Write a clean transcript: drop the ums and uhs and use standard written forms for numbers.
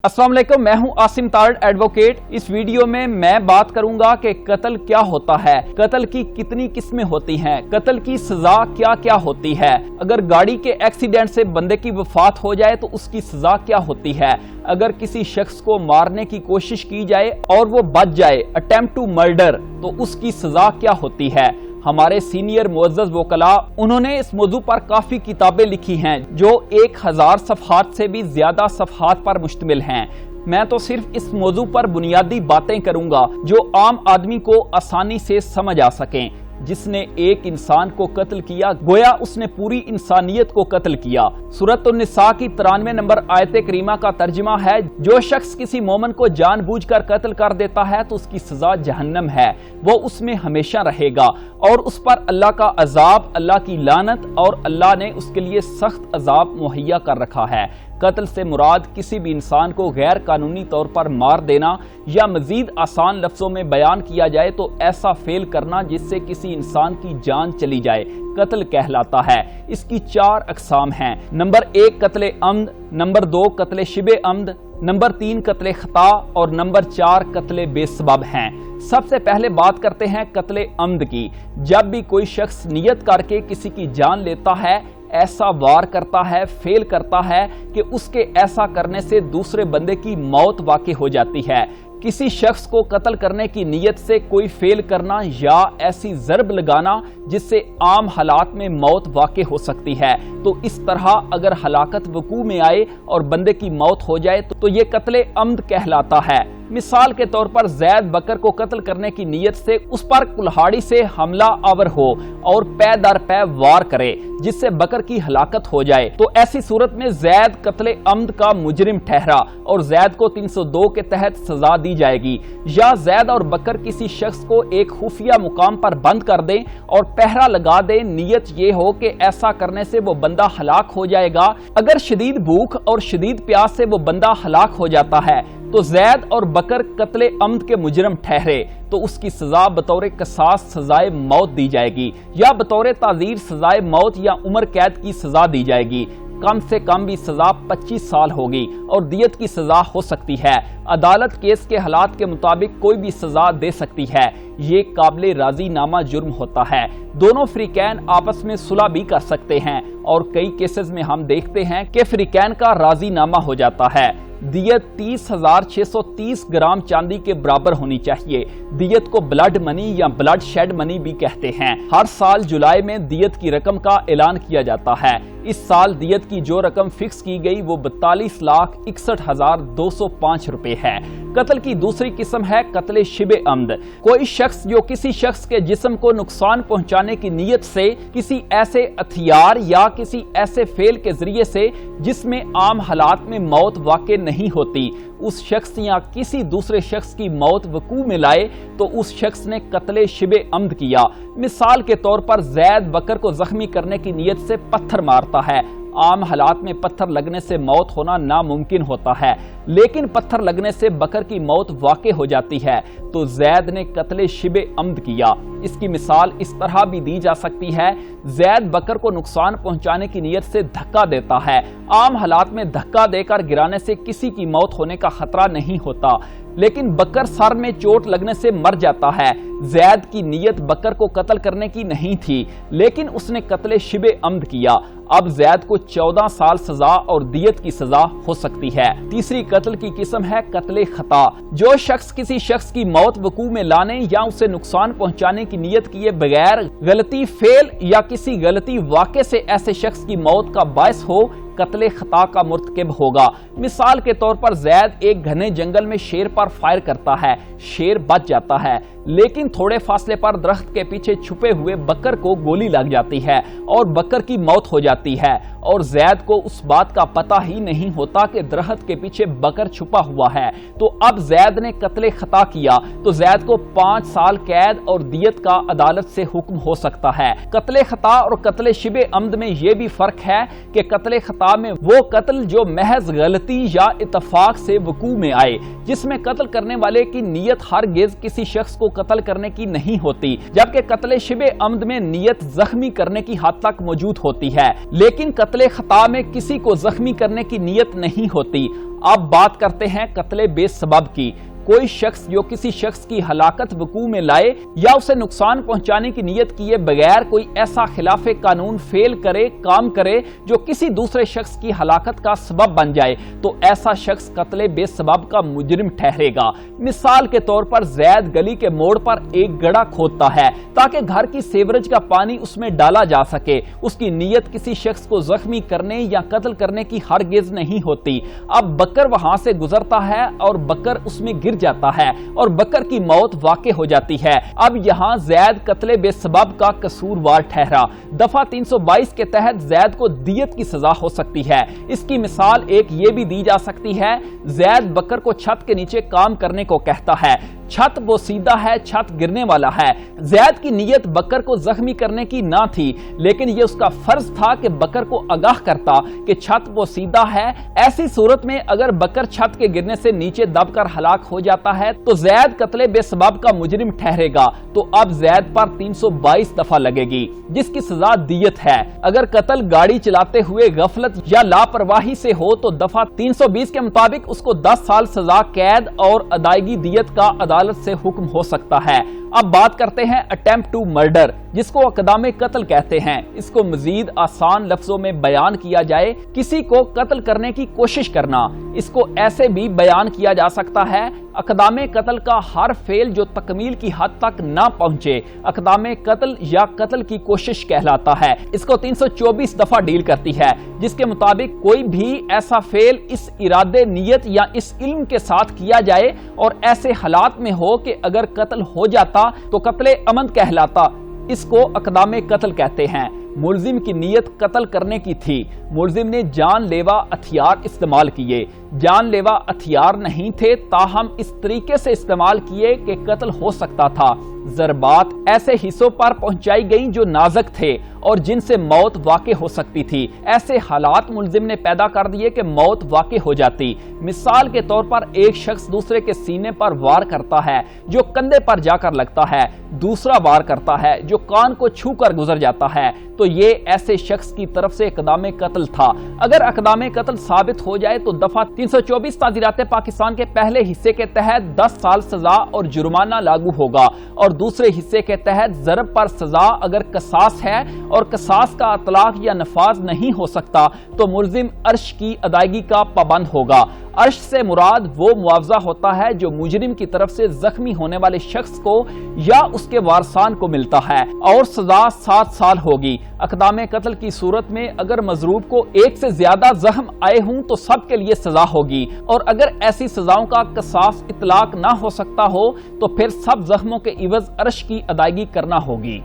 अस्सलाम वालेकुम, मैं हूं आसिम तारड़ एडवोकेट। इस वीडियो में मैं बात करूंगा कि कत्ल क्या होता है, कत्ल की कितनी किस्में होती हैं, कत्ल की सजा क्या क्या होती है, अगर गाड़ी के एक्सीडेंट से बंदे की वफात हो जाए तो उसकी सजा क्या होती है, अगर किसी शख्स को मारने की कोशिश की जाए और वो बच जाए, अटेम्प्ट टू मर्डर, तो उसकी सजा क्या होती है। हमारे सीनियर मुअज़्ज़ज़ वकला उन्होंने इस मौजू पर काफी किताबें लिखी हैं जो 1000 सफ़हात से भी ज्यादा सफ़हात पर मुश्तमिल हैं। मैं तो सिर्फ इस मौजू पर बुनियादी बातें करूंगा जो आम आदमी को आसानी से समझ आ सकें। जिसने एक इंसान को कत्ल किया गोया उसने पूरी इंसानियत को कत्ल किया। सूरत निसा की 93 नंबर आयत करीमा का तर्जुमा है, जो शख्स किसी मोमन को जानबूझकर कत्ल कर देता है तो उसकी सजा जहन्नम है, वो उसमें हमेशा रहेगा और उस पर अल्लाह का अजाब, अल्लाह की लानत और अल्लाह ने उसके लिए सख्त अजाब मुहैया कर रखा है। कत्ल से मुराद किसी भी इंसान को गैर कानूनी तौर पर मार देना या मजीद आसान लफ्जों में बयान किया जाए तो ऐसा फेल करना जिससे किसी इंसान की जान चली जाए कत्ल कहलाता है। इसकी 4 अकसाम हैं। नंबर 1 कत्ले अम्द, नंबर 2 कत्ले शिबे अम्द, नंबर 3 कत्ले खता और नंबर 4 कत्ले बेसबब हैं। सबसे पहले बात करते हैं कत्ले अम्द की। जब भी कोई शख्स नियत करके किसी की जान लेता है, ऐसा वार करता है, फेल करता है कि उसके ऐसा करने से दूसरे बंदे की मौत वाक़ई हो जाती है। किसी शख्स को कत्ल करने की नीयत से कोई फेल करना या ऐसी ज़रब लगाना जिससे आम हालात में मौत वाक़ई हो सकती है, तो इस तरह अगर हलाकत वकू में आए और बंदे की मौत हो जाए तो ये कत्ले अम्द कहलाता है। मिसाल के तौर पर जैद बकर को कत्ल करने की नीयत से उस पर कुल्हाड़ी से हमला आवर हो और पै दर पै वार करे जिससे बकर की हलाकत हो जाए, तो ऐसी सूरत में जैद कत्ले अम्द का मुजरिम ठहरा और जैद को 302 के तहत सजा दी जाएगी। या जैद और बकर किसी शख्स को एक खुफिया मुकाम पर बंद कर दें और पहरा लगा दें, नियत ये हो कि ऐसा करने से वो बंदा हलाक हो जाएगा। अगर शदीद भूख और शदीद प्यास से वो बंदा हलाक हो जाता है तो जैद और बकर कत्ले अम्द के मुजरम ठहरे तो उसकी सजा बतौर कसास सजाए मौत दी जाएगी या बतौर ताज़ीर सजाए मौत या उम्र कैद की सजा दी जाएगी। कम से कम भी सजा 25 साल होगी और दियत की सजा हो सकती है। अदालत केस के हालात के मुताबिक कोई भी सजा दे सकती है। ये काबिल राजी नामा जुर्म होता है। दोनों फ्रीकैन आपस में सुलह भी कर सकते हैं और कई केसेस में हम देखते हैं कि फ्रीकैन का राजी नामा हो जाता है। दियत 30,630 ग्राम चांदी के बराबर होनी चाहिए। दियत को ब्लड मनी या ब्लड शेड मनी भी कहते हैं। हर साल जुलाई में दियत की रकम का ऐलान किया जाता है। इस साल दियत की जो रकम फिक्स की गई वो 42,61,205 रुपए है। कत्ल की दूसरी किस्म है कत्ले शिबे अम्द। कोई शख्स जो किसी शख्स के जिस्म को नुकसान पहुंचाने की नीयत से किसी ऐसे हथियार या किसी ऐसे फेल के जरिए से जिसमें आम हालात में मौत वाक़ई नहीं होती, उस शख्स या किसी दूसरे शख्स की मौत वकू में लाए तो उस शख्स ने कत्ले शिबे अम्द किया। मिसाल के तौर पर जैद बकर को जख्मी करने की नीयत से पत्थर मारता है। आम हालात में पत्थर लगने से मौत होना नामुमकिन होता है, लेकिन पत्थर लगने से बकर की मौत वाक़ई हो जाती है, तो जैद ने कत्ले शिबे अम्द किया। इसकी मिसाल इस तरह भी दी जा सकती है, जैद बकर को नुकसान पहुंचाने की नीयत से धक्का देता है। आम हालात में धक्का देकर गिराने से किसी की मौत होने का खतरा नहीं होता, लेकिन बकर सर में चोट लगने से मर जाता है। जैद की नीयत बकर को कत्ल करने की नहीं थी, लेकिन उसने कत्ले शिबे अम्द किया। अब जैद को 14 साल सजा और दियत की सजा हो सकती है। तीसरी कत्ल की किस्म है कत्ले खता। जो शख्स किसी शख्स की मौत वकू में लाने या उसे नुकसान पहुंचाने की नीयत किए बगैर गलती, फेल या किसी गलती वाक़े से ऐसे शख्स की मौत का बायस हो, कत्ले खता का मुर्तकिब होगा। मिसाल के तौर पर जैद एक घने जंगल में शेर पर फायर करता है, शेर बच जाता है, लेकिन थोड़े फासले पर दरख्त के पीछे छुपे हुए बकर को गोली लग जाती है और बकर की मौत हो जाती है और जैद को उस बात का पता ही नहीं होता कि दरख्त के पीछे बकर छुपा हुआ है। तो अब जैद ने कत्ले खता किया तो जैद को 5 साल कैद और दियत का अदालत से हुक्म हो सकता है। कत्ले खता और कत्ले शिबे अम्द में यह भी फर्क है कि कत्ले खता में वो कत्ल जो महज गलती या इत्तफाक से वकू में आए, जिसमें कत्ल करने वाले की नीयत हरगिज़ किसी शख्स को قتل کرنے کی نہیں ہوتی، جبکہ قتل شبہ عمد میں نیت زخمی کرنے کی حد تک موجود ہوتی ہے، لیکن قتل خطا میں کسی کو زخمی کرنے کی نیت نہیں ہوتی۔ اب بات کرتے ہیں قتل بے سبب کی۔ کوئی شخص جو کسی شخص کی ہلاکت وقوع میں لائے یا اسے نقصان پہنچانے کی نیت کیے بغیر کوئی ایسا خلاف قانون فعل کرے، کام کرے جو کسی دوسرے شخص کی ہلاکت کا سبب بن جائے تو ایسا شخص قتل بے سبب کا مجرم ٹھہرے گا۔ مثال کے طور پر زید گلی کے موڑ پر ایک گڑھا کھودتا ہے تاکہ گھر کی سیوریج کا پانی اس میں ڈالا جا سکے۔ اس کی نیت کسی شخص کو زخمی کرنے یا قتل کرنے کی ہرگز نہیں ہوتی۔ اب بکر وہاں سے گزرتا ہے اور بکر اس میں گر جاتا ہے اور بکر کی موت واقع ہو جاتی ہے۔ اب یہاں زید قتل بے سبب کا قصوروار ٹھہرا۔ دفعہ 322 کے تحت زید کو دیت کی سزا ہو سکتی ہے۔ اس کی مثال ایک یہ بھی دی جا سکتی ہے، زید بکر کو چھت کے نیچے کام کرنے کو کہتا ہے، چھت بوسیدہ ہے، چھت گرنے والا ہے۔ زید کی نیت بکر کو زخمی کرنے کی نہ تھی، لیکن یہ اس کا فرض تھا کہ بکر کو آگاہ کرتا کہ چھت بوسیدہ ہے۔ ایسی صورت میں اگر بکر چھت کے گرنے سے نیچے دب کر ہلاک ہو جاتا ہے تو زید قتل بے سبب کا مجرم ٹھہرے گا۔ تو اب زید پر 322 دفعہ لگے گی، جس کی سزا دیت ہے۔ اگر قتل گاڑی چلاتے ہوئے غفلت یا لاپرواہی سے ہو تو دفعہ 320 کے مطابق اس کو 10 سال سزا قید اور ادائیگی دیت کا عدالت سے حکم ہو سکتا ہے۔ اب بات کرتے ہیں اٹیمپٹ ٹو مرڈر، جس کو اقدام قتل کہتے ہیں۔ اس کو مزید آسان لفظوں میں بیان کیا جائے، کسی کو قتل کرنے کی کوشش کرنا۔ اس کو ایسے بھی بیان کیا جا سکتا ہے، اقدام قتل کا ہر فعل جو تکمیل کی حد تک نہ پہنچے اقدام قتل یا قتل کی کوشش کہلاتا ہے۔ اس کو 324 دفعہ ڈیل کرتی ہے، جس کے مطابق کوئی بھی ایسا فعل اس ارادے، نیت یا اس علم کے ساتھ کیا جائے اور ایسے حالات میں ہو کہ اگر قتل ہو جاتا تو قتل عمد کہلاتا۔ اس کو اقدام قتل کہتے ہیں۔ ملزم کی نیت قتل کرنے کی تھی، ملزم نے جان لیوا ہتھیار استعمال کیے، جان لیوا ہتھیار نہیں تھے تاہم اس طریقے سے استعمال کیے کہ قتل ہو سکتا تھا۔ ضربات ایسے حصوں پر پہنچائی گئیں جو نازک تھے اور جن سے موت واقع ہو سکتی تھی۔ ایسے حالات ملزم نے پیدا کر دیے کہ موت واقع ہو جاتی۔ مثال کے طور پر ایک شخص دوسرے کے سینے پر وار کرتا ہے جو کندھے پر جا کر لگتا ہے، دوسرا وار کرتا ہے جو کان کو چھو کر گزر جاتا ہے، تو یہ ایسے شخص کی طرف سے اقدام قتل تھا۔ اگر اقدام قتل ثابت ہو جائے تو دفعہ 324 تعزیرات پاکستان کے پہلے حصے کے تحت 10 سال سزا اور جرمانہ لاگو ہوگا، اور دوسرے حصے کے تحت ضرب پر سزا اگر قصاص ہے اور قصاص کا اطلاق یا نفاذ نہیں ہو سکتا تو ملزم عرش کی ادائیگی کا پابند ہوگا۔ عرش سے مراد وہ معاوضہ ہوتا ہے جو مجرم کی طرف سے زخمی ہونے والے شخص کو یا اس کے وارثان کو ملتا ہے، اور سزا 7 سال ہوگی۔ اقدام قتل کی صورت میں اگر مضروب کو ایک سے زیادہ زخم آئے ہوں تو سب کے لیے سزا ہوگی، اور اگر ایسی سزاؤں کا قصاص اطلاق نہ ہو سکتا ہو تو پھر سب زخموں کے عوض عرش کی ادائیگی کرنا ہوگی۔